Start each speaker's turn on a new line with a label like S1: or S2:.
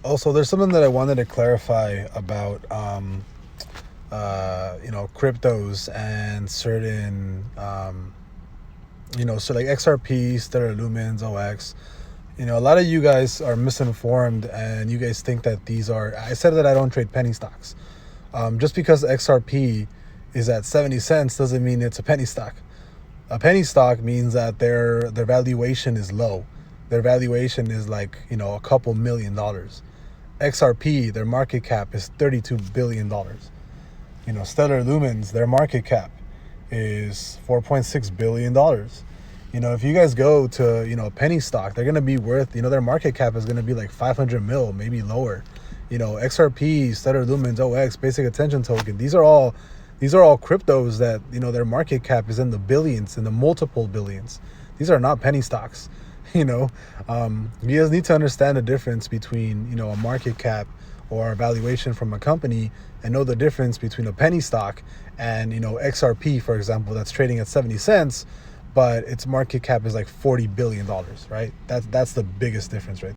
S1: Also, there's something that I wanted to clarify about, cryptos and certain, so like XRP, Stellar Lumens, OX. A lot of you guys are misinformed, and you guys think that these are. I said that I don't trade penny stocks. Just because XRP is at 70 cents doesn't mean it's a penny stock. A penny stock means that their valuation is low. Their valuation is like, a couple $1,000,000. XRP, their market cap is $32 billion. Stellar Lumens, their market cap is $4.6 billion. If you guys go to, a penny stock, they're going to be worth, their market cap is going to be like 500 mil, maybe lower. XRP, Stellar Lumens, OX, basic attention token. These are all cryptos that, their market cap is in the billions, in the multiple billions. These are not penny stocks. You guys need to understand the difference between, a market cap or a valuation from a company, and know the difference between a penny stock and, XRP, for example, that's trading at 70 cents, but its market cap is like $40 billion, right? That's the biggest difference, right?